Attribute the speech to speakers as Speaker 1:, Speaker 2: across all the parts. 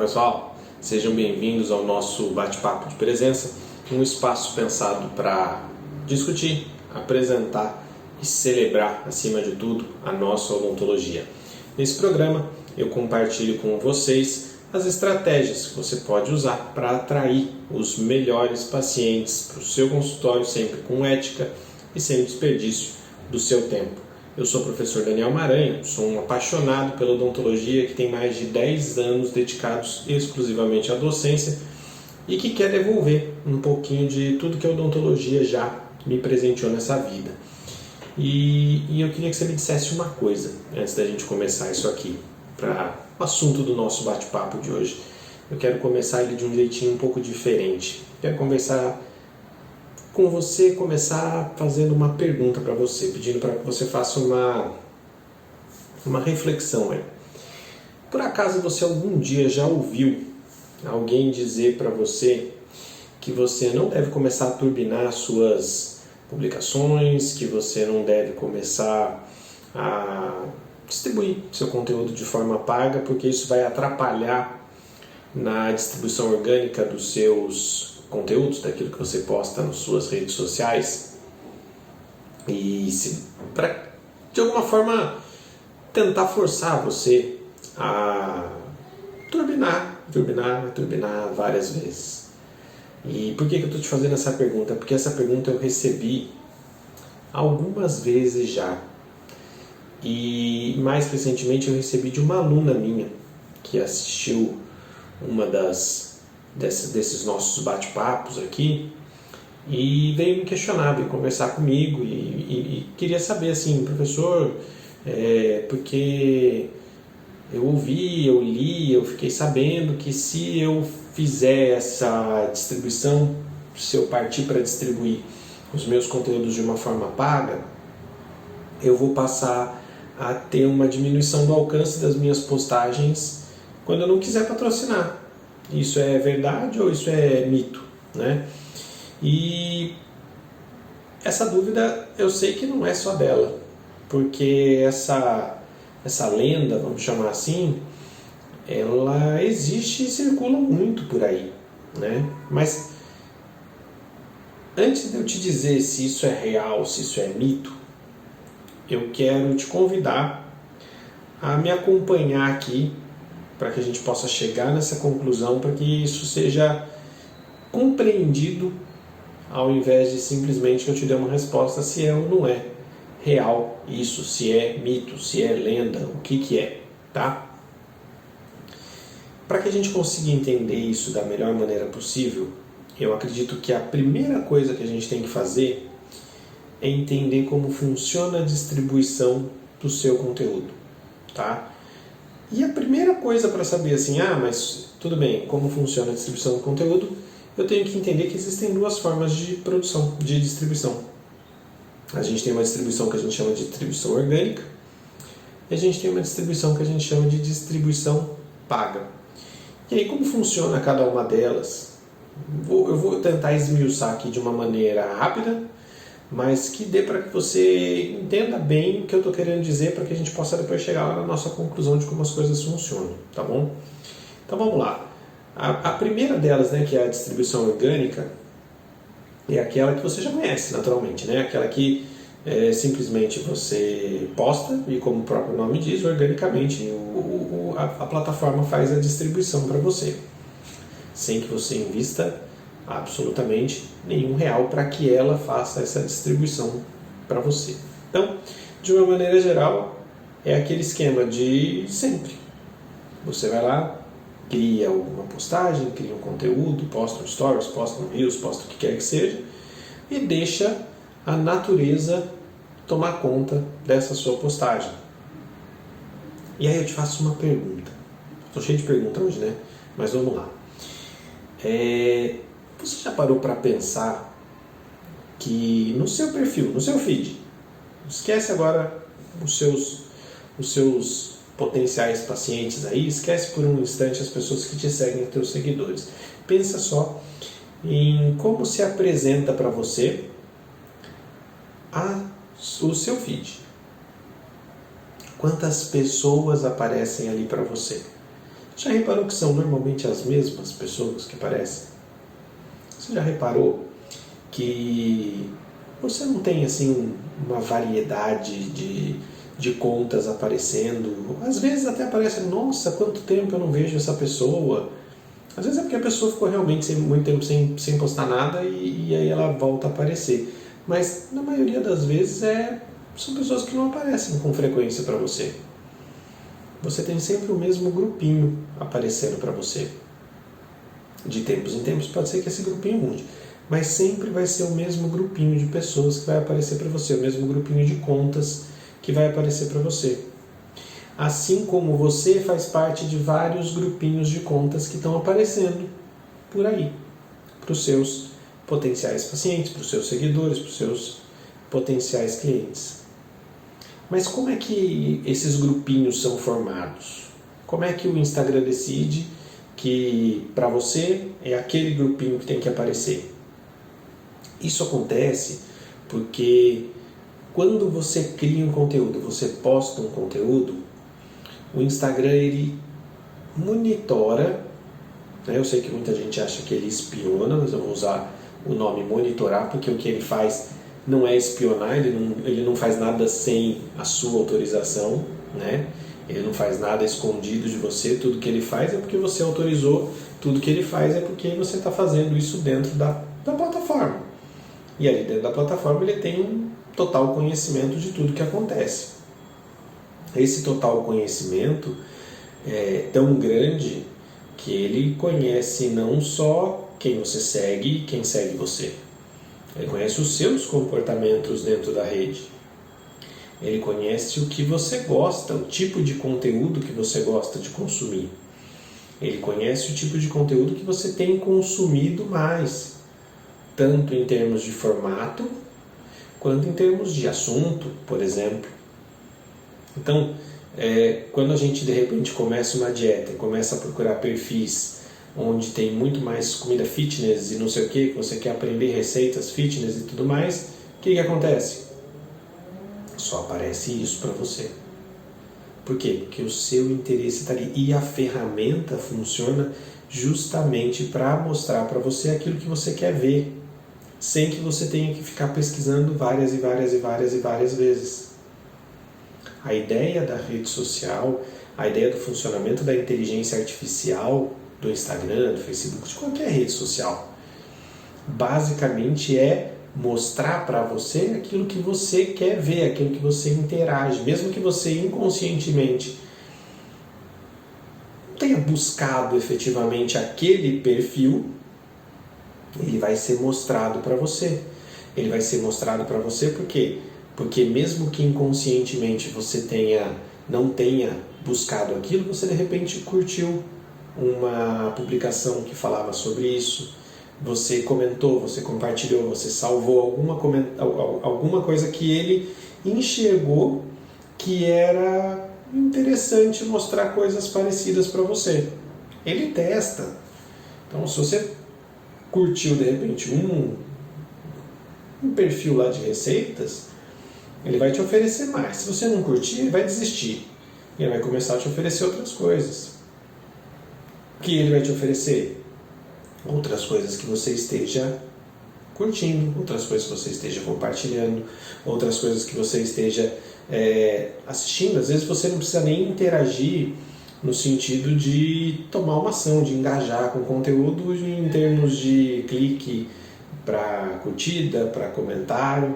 Speaker 1: pessoal, sejam bem-vindos ao nosso bate-papo de presença, um espaço pensado para discutir, apresentar e celebrar, acima de tudo, a nossa odontologia. Nesse programa eu compartilho com vocês as estratégias que você pode usar para atrair os melhores pacientes para o seu consultório, sempre com ética e sem desperdício do seu tempo. Eu sou o professor Daniel Maranhão, sou um apaixonado pela odontologia que tem mais de 10 anos dedicados exclusivamente à docência e que quer devolver um pouquinho de tudo que a odontologia já me presenteou nessa vida. E eu queria que você me dissesse uma coisa antes da gente começar isso aqui, para o assunto do nosso bate-papo de hoje. Eu quero começar ele de um jeitinho um pouco diferente. Quero conversar com você, começar fazendo uma pergunta para você, pedindo para que você faça uma reflexão aí. Por acaso você algum dia já ouviu alguém dizer para você que você não deve começar a turbinar suas publicações, que você não deve começar a distribuir seu conteúdo de forma paga, porque isso vai atrapalhar na distribuição orgânica dos seus conteúdos, daquilo que você posta nas suas redes sociais, e para de alguma forma tentar forçar você a turbinar várias vezes. E por que eu estou te fazendo essa pergunta? Porque essa pergunta eu recebi algumas vezes já, e mais recentemente eu recebi de uma aluna minha que assistiu uma desses nossos bate-papos aqui e veio me questionar, veio conversar comigo e queria saber assim, professor, porque eu ouvi, eu li, eu fiquei sabendo que se eu fizer essa distribuição, se eu partir para distribuir os meus conteúdos de uma forma paga, eu vou passar a ter uma diminuição do alcance das minhas postagens quando eu não quiser patrocinar. Isso é verdade ou isso é mito, né? E essa dúvida eu sei que não é só dela, porque essa lenda, vamos chamar assim, ela existe e circula muito por aí, né? Mas antes de eu te dizer se isso é real, se isso é mito, eu quero te convidar a me acompanhar aqui para que a gente possa chegar nessa conclusão, para que isso seja compreendido, ao invés de simplesmente eu te dar uma resposta se é ou não é real isso, se é mito, se é lenda, o que é, tá? Para que a gente consiga entender isso da melhor maneira possível, eu acredito que a primeira coisa que a gente tem que fazer é entender como funciona a distribuição do seu conteúdo, tá? E a primeira coisa para saber assim, mas tudo bem, como funciona a distribuição do conteúdo, eu tenho que entender que existem duas formas de produção, de distribuição. A gente tem uma distribuição que a gente chama de distribuição orgânica, e a gente tem uma distribuição que a gente chama de distribuição paga. E aí, como funciona cada uma delas? Eu vou tentar esmiuçar aqui de uma maneira rápida, mas que dê para que você entenda bem o que eu estou querendo dizer, para que a gente possa depois chegar lá na nossa conclusão de como as coisas funcionam, tá bom? Então vamos lá. A primeira delas, né, que é a distribuição orgânica, é aquela que você já conhece naturalmente, né? Aquela que simplesmente você posta e, como o próprio nome diz, organicamente a plataforma faz a distribuição para você, sem que você invista absolutamente nenhum real para que ela faça essa distribuição para você. Então, de uma maneira geral, é aquele esquema de sempre. Você vai lá, cria uma postagem, cria um conteúdo, posta um stories, posta um reels, posta o que quer que seja, e deixa a natureza tomar conta dessa sua postagem. E aí eu te faço uma pergunta. Estou cheio de perguntas hoje, né? Mas vamos lá. Você já parou para pensar que no seu perfil, no seu feed, esquece agora os seus potenciais pacientes aí, esquece por um instante as pessoas que te seguem, teus seguidores. Pensa só em como se apresenta para você o seu feed. Quantas pessoas aparecem ali para você? Já reparou que são normalmente as mesmas pessoas que aparecem? Você já reparou que você não tem assim uma variedade de contas aparecendo? Às vezes até aparece, nossa, quanto tempo eu não vejo essa pessoa. Às vezes é porque a pessoa ficou realmente muito tempo sem postar nada e aí ela volta a aparecer. Mas na maioria das vezes são pessoas que não aparecem com frequência para você. Você tem sempre o mesmo grupinho aparecendo para você. De tempos em tempos pode ser que esse grupinho mude, mas sempre vai ser o mesmo grupinho de pessoas que vai aparecer para você, o mesmo grupinho de contas que vai aparecer para você. Assim como você faz parte de vários grupinhos de contas que estão aparecendo por aí, para os seus potenciais pacientes, para os seus seguidores, para os seus potenciais clientes. Mas como é que esses grupinhos são formados? Como é que o Instagram decide que para você é aquele grupinho que tem que aparecer? Isso acontece porque quando você cria um conteúdo, você posta um conteúdo, o Instagram ele monitora, né? Eu sei que muita gente acha que ele espiona, mas eu vou usar o nome monitorar porque o que ele faz não é espionar, ele não faz nada sem a sua autorização, né? Ele não faz nada escondido de você, tudo que ele faz é porque você autorizou, tudo que ele faz é porque você está fazendo isso dentro da plataforma. E ali dentro da plataforma ele tem um total conhecimento de tudo que acontece. Esse total conhecimento é tão grande que ele conhece não só quem você segue e quem segue você. Ele conhece os seus comportamentos dentro da rede. Ele conhece o que você gosta, o tipo de conteúdo que você gosta de consumir. Ele conhece o tipo de conteúdo que você tem consumido mais, tanto em termos de formato, quanto em termos de assunto, por exemplo. Então, quando a gente de repente começa uma dieta e começa a procurar perfis onde tem muito mais comida fitness e não sei o que você quer aprender receitas fitness e tudo mais, o que acontece? Só aparece isso para você. Por quê? Porque o seu interesse está ali. E a ferramenta funciona justamente para mostrar para você aquilo que você quer ver, sem que você tenha que ficar pesquisando várias vezes. A ideia da rede social, a ideia do funcionamento da inteligência artificial, do Instagram, do Facebook, de qualquer rede social, basicamente é mostrar para você aquilo que você quer ver, aquilo que você interage, mesmo que você inconscientemente não tenha buscado efetivamente aquele perfil, ele vai ser mostrado para você. Ele vai ser mostrado para você por quê? Porque mesmo que inconscientemente você não tenha buscado aquilo, você de repente curtiu uma publicação que falava sobre isso, você comentou, você compartilhou, você salvou alguma coisa que ele enxergou que era interessante mostrar coisas parecidas para você. Ele testa. Então, se você curtiu de repente um perfil lá de receitas, ele vai te oferecer mais. Se você não curtir, ele vai desistir. E ele vai começar a te oferecer outras coisas. O que ele vai te oferecer? Outras coisas que você esteja curtindo, outras coisas que você esteja compartilhando, outras coisas que você esteja assistindo. Às vezes você não precisa nem interagir no sentido de tomar uma ação, de engajar com o conteúdo em termos de clique para curtida, para comentário.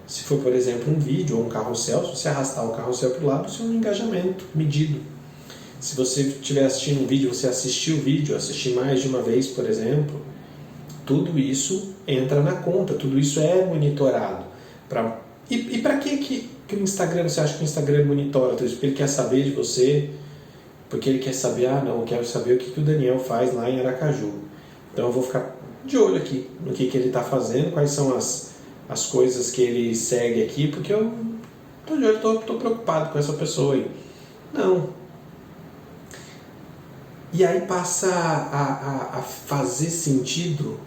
Speaker 1: Se for, por exemplo, um vídeo ou um carrossel, se você arrastar o carrossel para o lado, isso é um engajamento medido. Se você estiver assistindo um vídeo, você assistir o vídeo, assistir mais de uma vez, por exemplo, tudo isso entra na conta, tudo isso é monitorado. E para que o Instagram, você acha que o Instagram monitora? Porque ele quer saber de você, porque ele quer saber, eu quero saber o que o Daniel faz lá em Aracaju. Então eu vou ficar de olho aqui no que ele está fazendo, quais são as coisas que ele segue aqui, porque eu estou de olho, estou preocupado com essa pessoa aí. Não. E aí passa a fazer sentido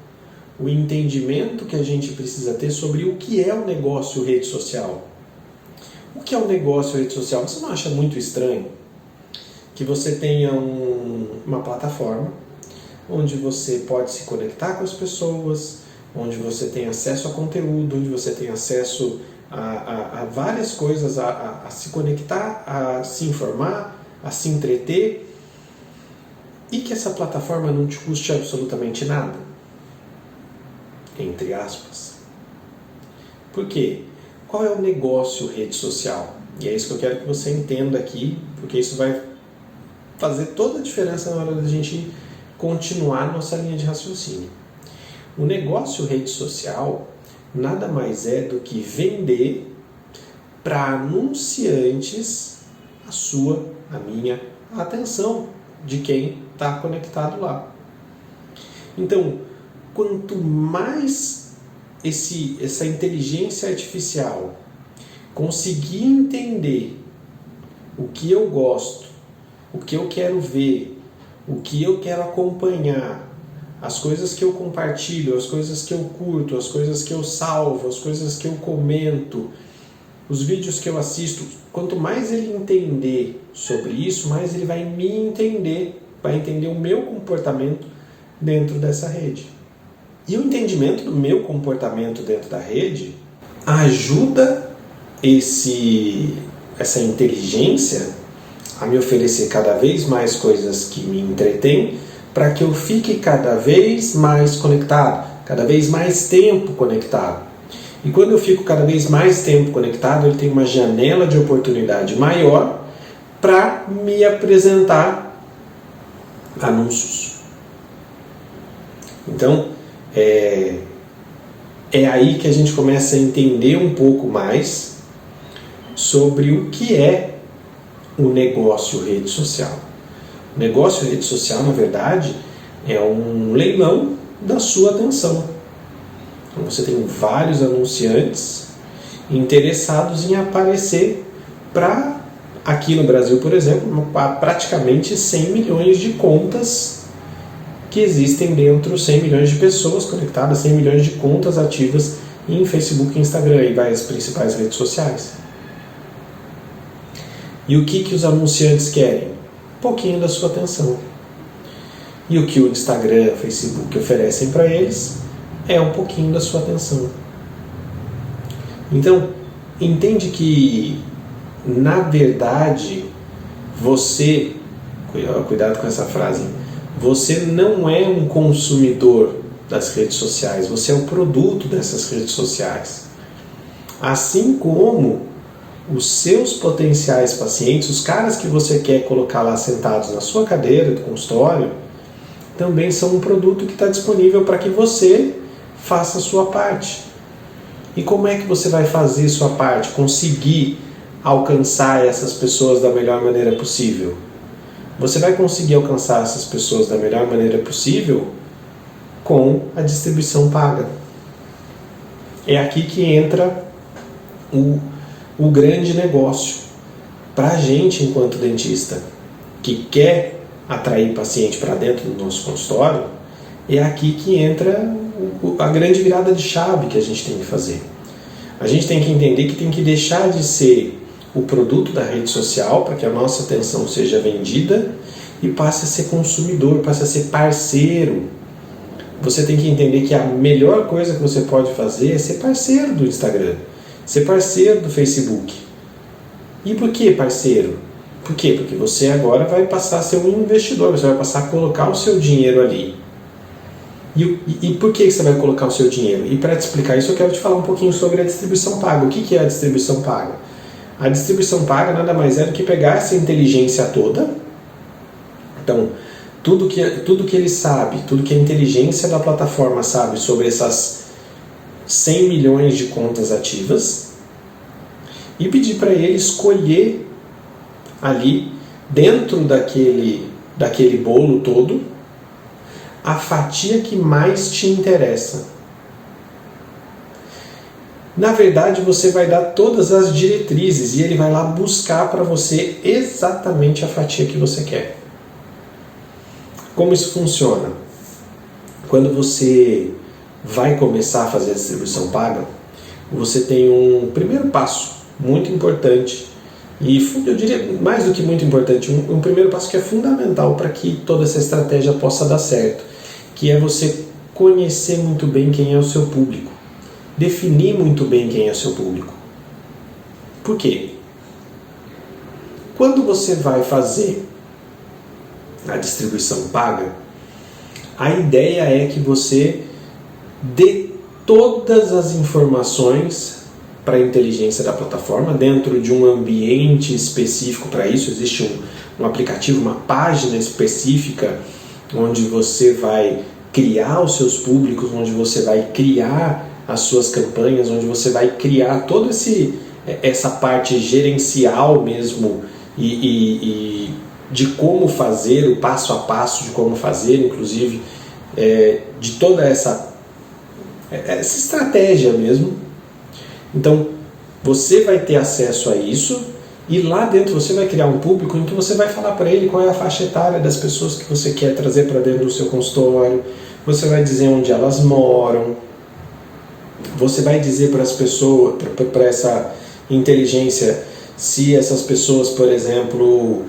Speaker 1: o entendimento que a gente precisa ter sobre o que é o negócio rede social. O que é o negócio rede social? Você não acha muito estranho que você tenha uma plataforma onde você pode se conectar com as pessoas, onde você tem acesso a conteúdo, onde você tem acesso a várias coisas, a se conectar, a se informar, a se entreter, e que essa plataforma não te custe absolutamente nada, entre aspas. Por quê? Qual é o negócio rede social? E é isso que eu quero que você entenda aqui, porque isso vai fazer toda a diferença na hora da gente continuar nossa linha de raciocínio. O negócio rede social nada mais é do que vender para anunciantes a minha atenção de quem está conectado lá. Então, quanto mais essa inteligência artificial conseguir entender o que eu gosto, o que eu quero ver, o que eu quero acompanhar, as coisas que eu compartilho, as coisas que eu curto, as coisas que eu salvo, as coisas que eu comento, os vídeos que eu assisto, quanto mais ele entender sobre isso, mais ele vai me entender, vai entender o meu comportamento dentro dessa rede. E o entendimento do meu comportamento dentro da rede ajuda essa inteligência a me oferecer cada vez mais coisas que me entretêm, para que eu fique cada vez mais conectado, cada vez mais tempo conectado. E quando eu fico cada vez mais tempo conectado, ele tem uma janela de oportunidade maior para me apresentar anúncios. Então, é aí que a gente começa a entender um pouco mais sobre o que é o negócio rede social. O negócio rede social, na verdade, é um leilão da sua atenção. Então, você tem vários anunciantes interessados em aparecer para, aqui no Brasil, por exemplo, praticamente 100 milhões de contas que existem dentro, 100 milhões de pessoas conectadas, 100 milhões de contas ativas em Facebook, Instagram e várias principais redes sociais. E o que os anunciantes querem? Um pouquinho da sua atenção. E o que o Instagram, o Facebook oferecem para eles é um pouquinho da sua atenção. Então, entende que, na verdade, você, cuidado com essa frase, você não é um consumidor das redes sociais, você é o produto dessas redes sociais. Assim como os seus potenciais pacientes, os caras que você quer colocar lá sentados na sua cadeira do consultório, também são um produto que está disponível para que você faça a sua parte. E como é que você vai fazer a sua parte? Conseguir alcançar essas pessoas da melhor maneira possível? Você vai conseguir alcançar essas pessoas da melhor maneira possível com a distribuição paga. É aqui que entra o grande negócio para a gente enquanto dentista que quer atrair paciente para dentro do nosso consultório. É aqui que entra a grande virada de chave que a gente tem que fazer. A gente tem que entender que tem que deixar de ser o produto da rede social para que a nossa atenção seja vendida e passe a ser consumidor, passe a ser parceiro. Você tem que entender que a melhor coisa que você pode fazer é ser parceiro do Instagram, ser parceiro do Facebook. E por que parceiro? Por quê? Porque você agora vai passar a ser um investidor, você vai passar a colocar o seu dinheiro ali. E por que você vai colocar o seu dinheiro? E para te explicar isso, eu quero te falar um pouquinho sobre a distribuição paga. O que é a distribuição paga? A distribuição paga nada mais é do que pegar essa inteligência toda. Então, tudo que ele sabe, tudo que a inteligência da plataforma sabe sobre essas 100 milhões de contas ativas, e pedir para ele escolher ali, dentro daquele bolo todo, a fatia que mais te interessa. Na verdade, você vai dar todas as diretrizes e ele vai lá buscar para você exatamente a fatia que você quer. Como isso funciona? Quando você vai começar a fazer a distribuição paga, você tem um primeiro passo muito importante E eu diria, mais do que muito importante, um primeiro passo que é fundamental para que toda essa estratégia possa dar certo, que é você conhecer muito bem quem é o seu público, definir muito bem quem é o seu público. Por quê? Quando você vai fazer a distribuição paga, a ideia é que você dê todas as informações para a inteligência da plataforma dentro de um ambiente específico para isso. Existe um aplicativo, uma página específica onde você vai criar os seus públicos, onde você vai criar as suas campanhas, onde você vai criar toda essa parte gerencial mesmo e de como fazer, o passo a passo de como fazer, inclusive de toda essa estratégia mesmo. Então, você vai ter acesso a isso e lá dentro você vai criar um público em que você vai falar para ele qual é a faixa etária das pessoas que você quer trazer para dentro do seu consultório, você vai dizer onde elas moram, você vai dizer para as pessoas, para essa inteligência, se essas pessoas, por exemplo,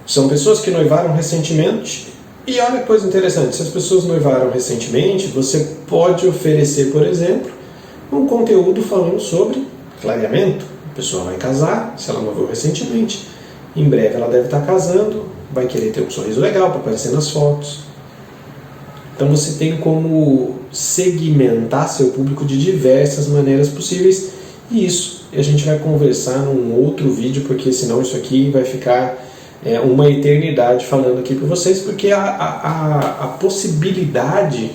Speaker 1: são pessoas que noivaram recentemente. E olha que coisa interessante, se as pessoas noivaram recentemente, você pode oferecer, por exemplo, um conteúdo falando sobre clareamento. A pessoa vai casar, se ela noivou recentemente, em breve ela deve estar casando, vai querer ter um sorriso legal para aparecer nas fotos. Então você tem como segmentar seu público de diversas maneiras possíveis, e isso a gente vai conversar num outro vídeo, porque senão isso aqui vai ficar uma eternidade falando aqui para vocês, porque a possibilidade,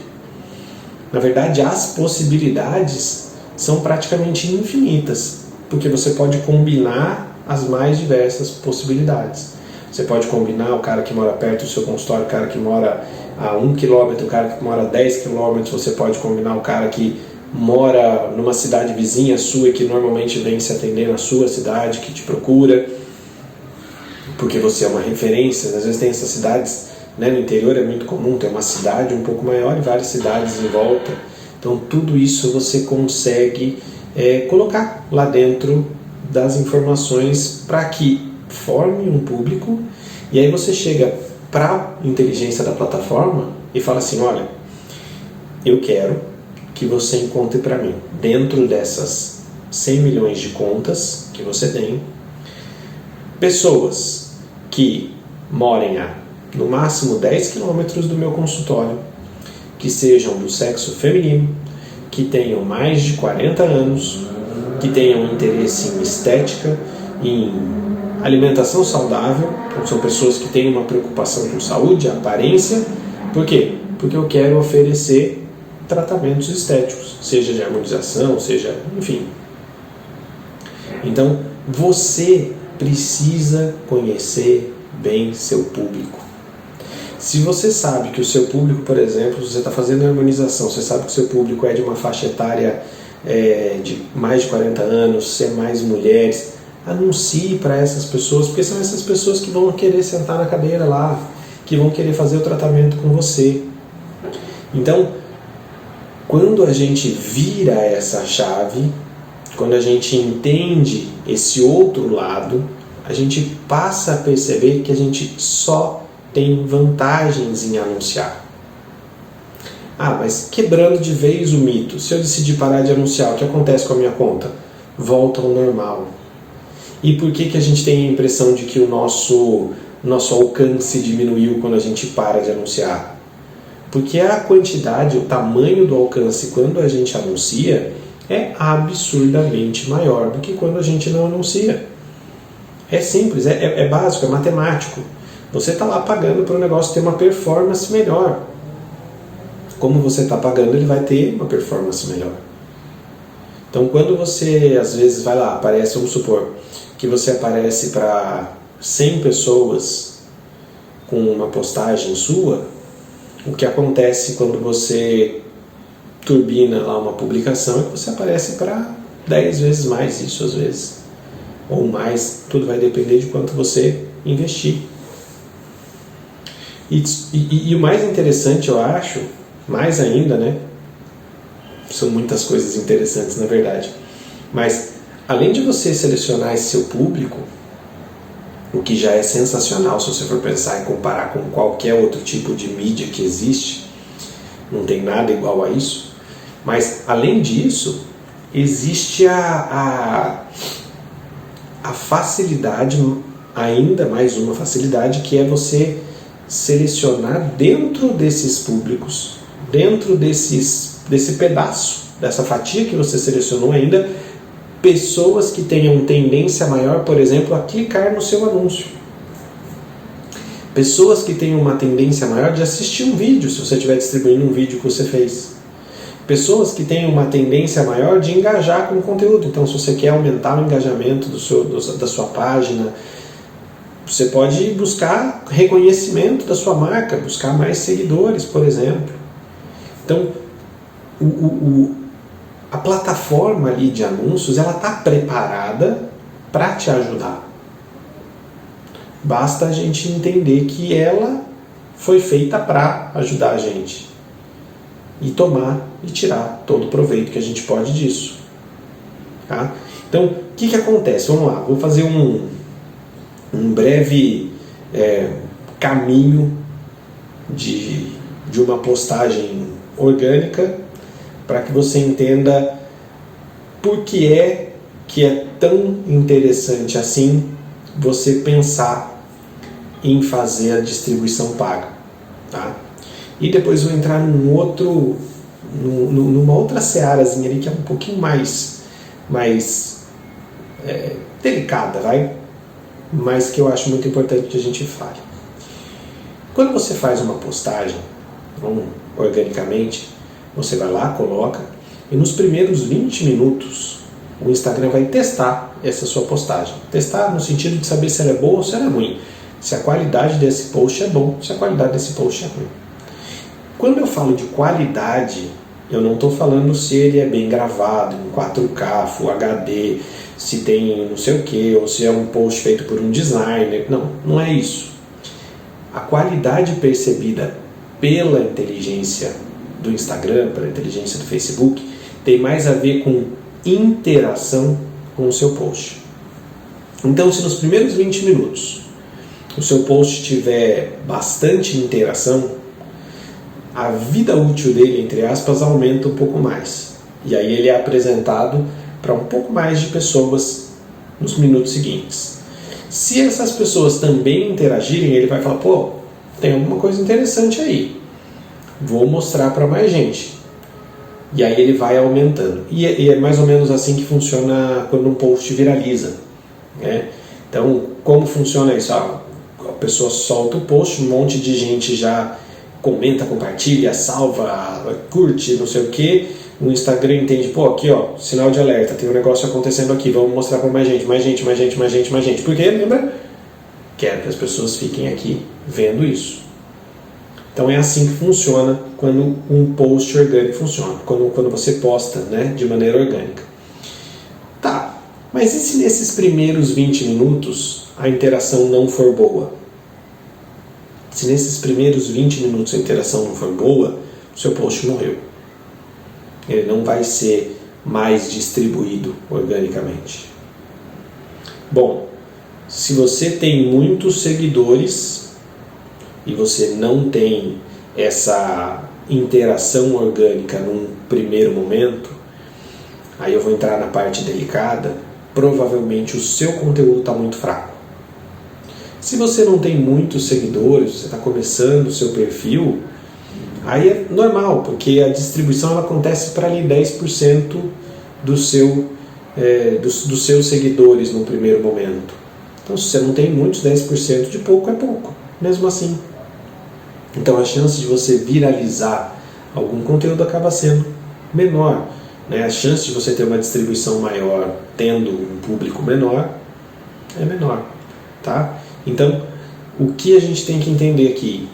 Speaker 1: na verdade as possibilidades são praticamente infinitas, porque você pode combinar as mais diversas possibilidades. Você pode combinar o cara que mora perto do seu consultório, o cara que mora a 1 km, o cara que mora a 10 km, você pode combinar o cara que mora numa cidade vizinha sua e que normalmente vem se atender na sua cidade, que te procura, porque você é uma referência. Às vezes tem essas cidades, né, no interior é muito comum ter uma cidade um pouco maior e várias cidades em volta. Então tudo isso você consegue colocar lá dentro das informações para que forme um público, e aí você chega para a inteligência da plataforma e fala assim: olha, eu quero que você encontre para mim, dentro dessas 100 milhões de contas que você tem, pessoas que morem a no máximo 10 quilômetros do meu consultório, que sejam do sexo feminino, que tenham mais de 40 anos, que tenham interesse em estética, em alimentação saudável. Então, são pessoas que têm uma preocupação com saúde, aparência. Por quê? Porque eu quero oferecer tratamentos estéticos, seja de harmonização, seja, enfim. Então, você precisa conhecer bem seu público. Se você sabe que o seu público, por exemplo, você está fazendo harmonização, você sabe que o seu público é de uma faixa etária de mais de 40 anos, se é mais mulheres, anuncie para essas pessoas, porque são essas pessoas que vão querer sentar na cadeira lá, que vão querer fazer o tratamento com você. Então, quando a gente vira essa chave, quando a gente entende esse outro lado, a gente passa a perceber que a gente só tem vantagens em anunciar. Ah, mas quebrando de vez o mito, se eu decidir parar de anunciar, o que acontece com a minha conta? Volta ao normal. E por que a gente tem a impressão de que o nosso alcance diminuiu quando a gente para de anunciar? Porque a quantidade, o tamanho do alcance quando a gente anuncia é absurdamente maior do que quando a gente não anuncia. É simples, é básico, é matemático. Você está lá pagando para o negócio ter uma performance melhor. Como você está pagando, ele vai ter uma performance melhor. Então, quando você, às vezes, vai lá, aparece, vamos supor, que você aparece para 100 pessoas com uma postagem sua, o que acontece quando você turbina lá uma publicação é que você aparece para 10 vezes mais isso, às vezes. Ou mais, tudo vai depender de quanto você investir. E o mais interessante, eu acho, mais ainda, né? São muitas coisas interessantes, na verdade. Mas, além de você selecionar esse seu público, o que já é sensacional se você for pensar e comparar com qualquer outro tipo de mídia que existe, não tem nada igual a isso. Mas, além disso, existe a facilidade, ainda mais uma facilidade, que é você selecionar dentro desses públicos, dentro desse pedaço, dessa fatia que você selecionou ainda, pessoas que tenham tendência maior, por exemplo, a clicar no seu anúncio. Pessoas que tenham uma tendência maior de assistir um vídeo, se você estiver distribuindo um vídeo que você fez. Pessoas que tenham uma tendência maior de engajar com o conteúdo. Então, se você quer aumentar o engajamento da sua página, você pode buscar reconhecimento da sua marca, buscar mais seguidores, por exemplo. Então, a plataforma ali de anúncios, ela está preparada para te ajudar. Basta a gente entender que ela foi feita para ajudar a gente. E tomar e tirar todo o proveito que a gente pode disso. Tá? Então, o que acontece? Vamos lá, vou fazer um breve caminho de uma postagem orgânica para que você entenda por que é tão interessante assim você pensar em fazer a distribuição paga. Tá? E depois vou entrar numa outra searazinha ali que é um pouquinho mais delicada, mas que eu acho muito importante que a gente fale. Quando você faz uma postagem, organicamente, você vai lá, coloca, e nos primeiros 20 minutos o Instagram vai testar essa sua postagem. Testar no sentido de saber se ela é boa ou se ela é ruim. Se a qualidade desse post é bom, se a qualidade desse post é ruim. Quando eu falo de qualidade, eu não estou falando se ele é bem gravado, em 4K, Full HD, se tem não sei o que, ou se é um post feito por um designer. Não é isso. A qualidade percebida pela inteligência do Instagram, pela inteligência do Facebook, tem mais a ver com interação com o seu post. Então, se nos primeiros 20 minutos o seu post tiver bastante interação, a vida útil dele, entre aspas, aumenta um pouco mais. E aí ele é apresentado para um pouco mais de pessoas nos minutos seguintes. Se essas pessoas também interagirem, ele vai falar, pô, tem alguma coisa interessante aí. Vou mostrar para mais gente. E aí ele vai aumentando. E é mais ou menos assim que funciona quando um post viraliza. Né? Então, como funciona isso? A pessoa solta o post, um monte de gente já comenta, compartilha, salva, curte, não sei o que. O Instagram entende, pô, aqui ó, sinal de alerta, tem um negócio acontecendo aqui, vamos mostrar para mais gente. Por quê? Lembra? Quero que as pessoas fiquem aqui vendo isso. Então é assim que funciona quando um post orgânico funciona, quando você posta, né, de maneira orgânica. Tá, mas e se nesses primeiros 20 minutos a interação não for boa? Se nesses primeiros 20 minutos a interação não for boa, o seu post morreu. Ele não vai ser mais distribuído organicamente. Bom, se você tem muitos seguidores e você não tem essa interação orgânica num primeiro momento, aí eu vou entrar na parte delicada, provavelmente o seu conteúdo está muito fraco. Se você não tem muitos seguidores, você está começando o seu perfil, aí é normal, porque a distribuição ela acontece para ali 10% dos seus seguidores no primeiro momento. Então, se você não tem muitos, 10% de pouco é pouco, mesmo assim. Então, a chance de você viralizar algum conteúdo acaba sendo menor. Né? A chance de você ter uma distribuição maior tendo um público menor é menor. Tá? Então, o que a gente tem que entender aqui,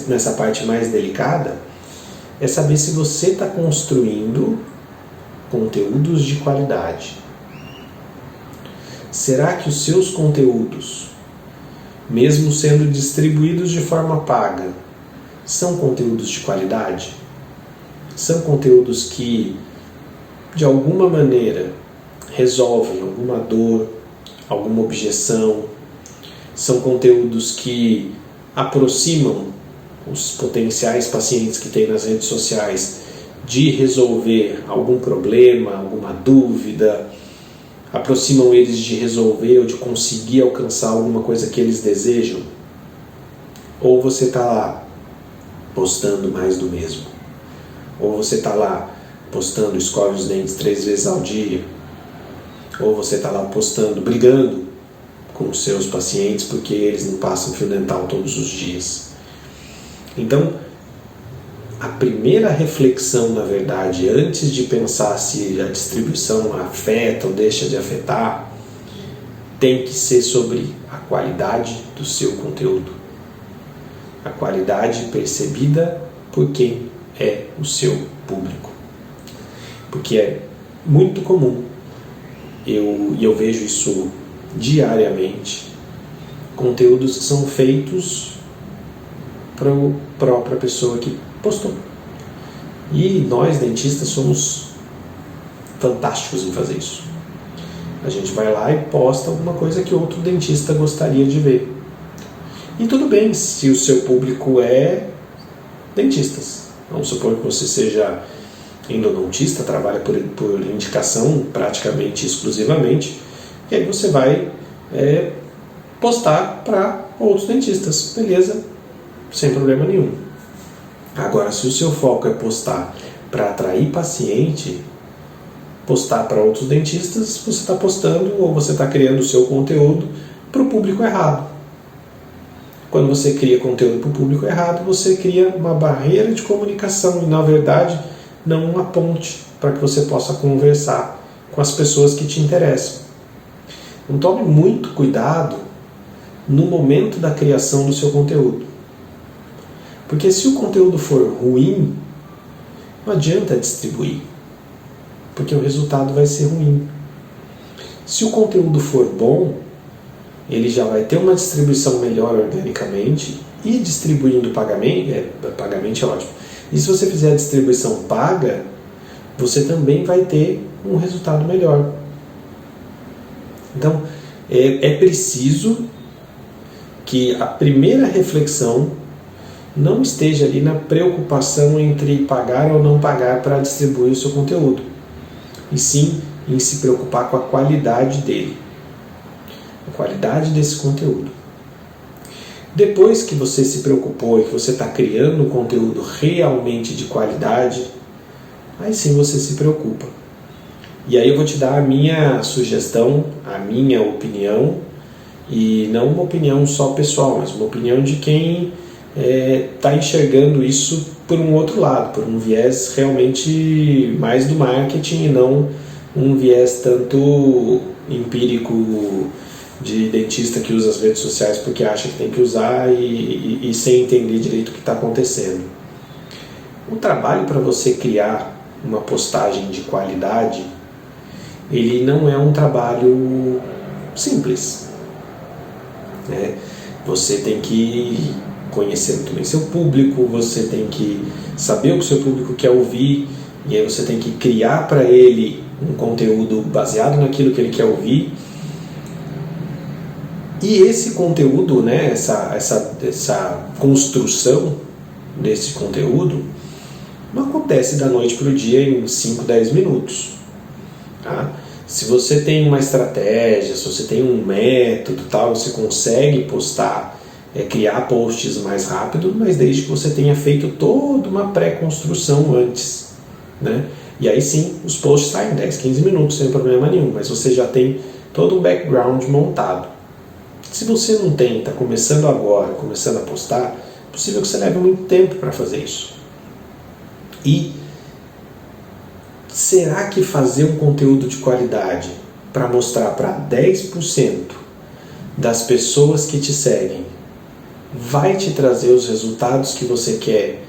Speaker 1: nessa parte mais delicada, é saber se você está construindo conteúdos de qualidade. Será que os seus conteúdos, mesmo sendo distribuídos de forma paga, são conteúdos de qualidade? São conteúdos que, de alguma maneira, resolvem alguma dor, alguma objeção, são conteúdos que aproximam os potenciais pacientes que tem nas redes sociais de resolver algum problema, alguma dúvida, aproximam eles de resolver ou de conseguir alcançar alguma coisa que eles desejam? Ou você está lá postando mais do mesmo? Ou você está lá postando escove os dentes 3 vezes ao dia? Ou você está lá postando, brigando com os seus pacientes porque eles não passam fio dental todos os dias? Então, a primeira reflexão, na verdade, antes de pensar se a distribuição afeta ou deixa de afetar, tem que ser sobre a qualidade do seu conteúdo. A qualidade percebida por quem é o seu público. Porque é muito comum, eu vejo isso diariamente, conteúdos que são feitos para a própria pessoa que postou. E nós, dentistas, somos fantásticos em fazer isso. A gente vai lá e posta alguma coisa que outro dentista gostaria de ver. E tudo bem se o seu público é dentistas. Vamos supor que você seja endodontista, trabalha por indicação praticamente exclusivamente, e aí você vai postar para outros dentistas. Beleza, sem problema nenhum. Agora, se o seu foco é postar para atrair paciente, postar para outros dentistas, você está postando ou você está criando o seu conteúdo para o público errado. Quando você cria conteúdo para o público errado, você cria uma barreira de comunicação e, na verdade, não uma ponte para que você possa conversar com as pessoas que te interessam. Então, tome muito cuidado no momento da criação do seu conteúdo. Porque se o conteúdo for ruim, não adianta distribuir, porque o resultado vai ser ruim. Se o conteúdo for bom, ele já vai ter uma distribuição melhor organicamente, e distribuindo pagamento é ótimo. E se você fizer a distribuição paga, você também vai ter um resultado melhor. Então, é preciso que a primeira reflexão não esteja ali na preocupação entre pagar ou não pagar para distribuir o seu conteúdo, e sim em se preocupar com a qualidade dele, a qualidade desse conteúdo. Depois que você se preocupou e que você está criando um conteúdo realmente de qualidade, aí sim você se preocupa. E aí eu vou te dar a minha sugestão, a minha opinião, e não uma opinião só pessoal, mas uma opinião de quem está enxergando isso por um outro lado, por um viés realmente mais do marketing e não um viés tanto empírico de dentista que usa as redes sociais porque acha que tem que usar e sem entender direito o que está acontecendo. O trabalho para você criar uma postagem de qualidade, ele não é um trabalho simples, né? Você tem que conhecer muito bem seu público, você tem que saber o que o seu público quer ouvir, e aí você tem que criar para ele um conteúdo baseado naquilo que ele quer ouvir. E esse conteúdo, né, essa construção desse conteúdo não acontece da noite para o dia em 5, 10 minutos. Tá? Se você tem uma estratégia, se você tem um método, tal, você consegue postar, criar posts mais rápido, mas desde que você tenha feito toda uma pré-construção antes, né? E aí sim, os posts saem em 10, 15 minutos sem problema nenhum, mas você já tem todo um background montado. Se você não tem, está começando agora, começando a postar, é possível que você leve muito tempo para fazer isso. E será que fazer um conteúdo de qualidade para mostrar para 10% das pessoas que te seguem vai te trazer os resultados que você quer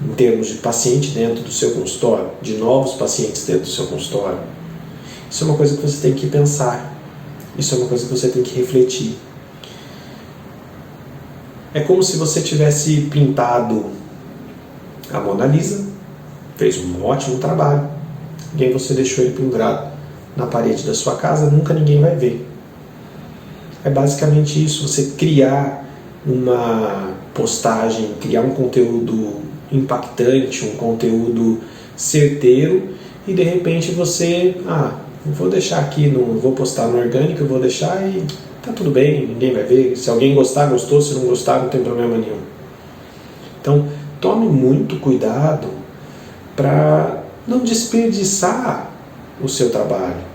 Speaker 1: em termos de paciente dentro do seu consultório, de novos pacientes dentro do seu consultório? Isso é uma coisa que você tem que pensar, isso é uma coisa que você tem que refletir. É como se você tivesse pintado a Mona Lisa, fez um ótimo trabalho, e aí você deixou ele pendurado na parede da sua casa, nunca ninguém vai ver. é basicamente isso, você criar uma postagem, criar um conteúdo impactante, um conteúdo certeiro, e de repente você, vou deixar aqui, não vou postar no orgânico, eu vou deixar e tá tudo bem, ninguém vai ver, se alguém gostar, gostou, se não gostar, não tem problema nenhum. Então, tome muito cuidado para não desperdiçar o seu trabalho.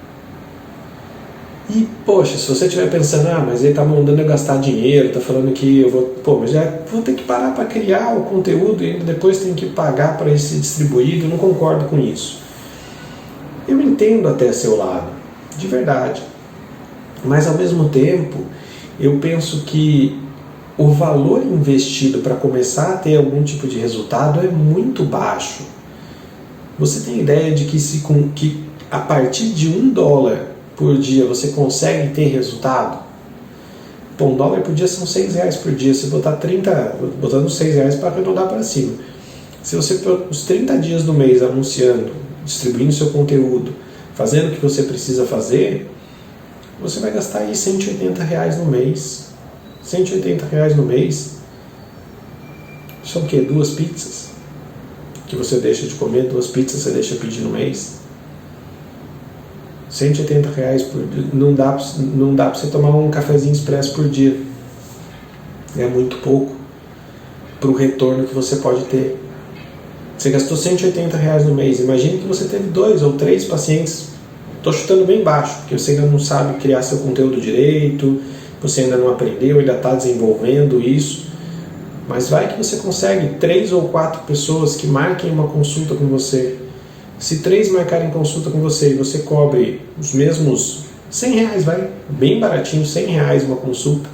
Speaker 1: E, poxa, se você estiver pensando, mas ele está mandando eu gastar dinheiro, está falando que eu vou... mas já vou ter que parar para criar o conteúdo e depois tem que pagar para ele ser distribuído, eu não concordo com isso. Eu entendo até seu lado, de verdade. Mas, ao mesmo tempo, eu penso que o valor investido para começar a ter algum tipo de resultado é muito baixo. Você tem ideia de que a partir de $1 por dia você consegue ter resultado? Pô, $1 por dia são R$6 por dia. Se botar botando R$6 para arredondar para cima. Se você os 30 dias do mês anunciando, distribuindo seu conteúdo, fazendo o que você precisa fazer, você vai gastar aí R$180 no mês. R$180 no mês são o quê? 2 pizzas? Que você deixa de comer, 2 pizzas você deixa pedir no mês. R$180 por dia, não dá para você tomar um cafezinho expresso por dia. É muito pouco para o retorno que você pode ter. Você gastou R$180 no mês. Imagine que você teve 2 ou 3 pacientes. Estou chutando bem baixo, porque você ainda não sabe criar seu conteúdo direito, você ainda não aprendeu, ainda está desenvolvendo isso. Mas vai que você consegue 3 ou 4 pessoas que marquem uma consulta com você. Se 3 marcarem consulta com você e você cobre os mesmos R$100, vai, bem baratinho, R$100 uma consulta,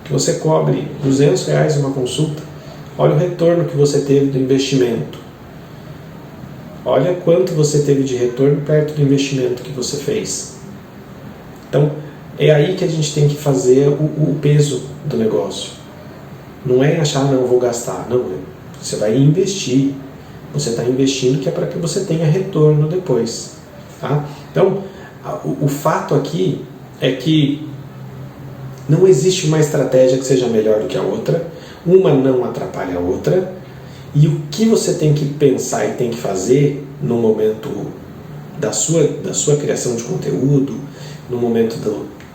Speaker 1: que você cobre R$200 uma consulta, olha o retorno que você teve do investimento. Olha quanto você teve de retorno perto do investimento que você fez. Então, é aí que a gente tem que fazer o peso do negócio. Não é achar, não, vou gastar. Não, você vai investir. Você está investindo que é para que você tenha retorno depois. Tá? Então, o fato aqui é que não existe uma estratégia que seja melhor do que a outra. Uma não atrapalha a outra. E o que você tem que pensar e tem que fazer no momento da sua criação de conteúdo, no momento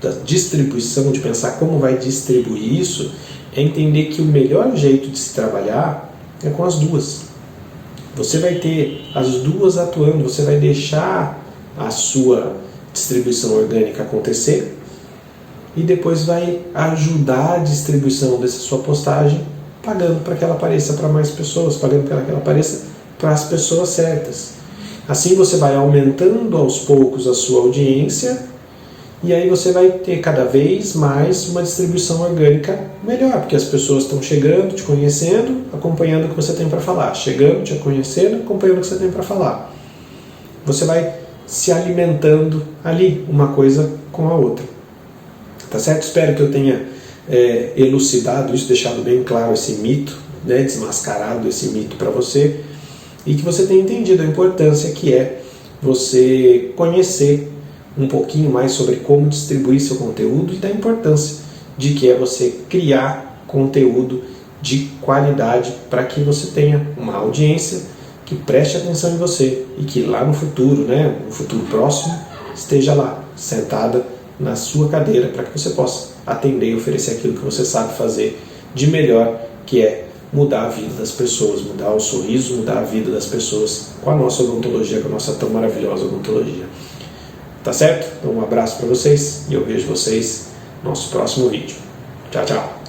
Speaker 1: da distribuição, de pensar como vai distribuir isso, é entender que o melhor jeito de se trabalhar é com as duas. Você vai ter as duas atuando, você vai deixar a sua distribuição orgânica acontecer e depois vai ajudar a distribuição dessa sua postagem pagando para que ela apareça para mais pessoas, pagando para que ela apareça para as pessoas certas. Assim você vai aumentando aos poucos a sua audiência e aí você vai ter cada vez mais uma distribuição orgânica melhor, porque as pessoas estão chegando, te conhecendo, acompanhando o que você tem para falar, chegando, te conhecendo, acompanhando o que você tem para falar. Você vai se alimentando ali, uma coisa com a outra. Tá certo? Espero que eu tenha elucidado isso, deixado bem claro esse mito, né, desmascarado esse mito para você, e que você tenha entendido a importância que é você conhecer um pouquinho mais sobre como distribuir seu conteúdo e da importância de que é você criar conteúdo de qualidade para que você tenha uma audiência que preste atenção em você e que lá no futuro, né, no futuro próximo, esteja lá, sentada na sua cadeira para que você possa atender e oferecer aquilo que você sabe fazer de melhor, que é mudar a vida das pessoas, mudar o sorriso, mudar a vida das pessoas com a nossa odontologia, com a nossa tão maravilhosa odontologia. Tá certo? Então um abraço para vocês e eu vejo vocês no nosso próximo vídeo. Tchau, tchau!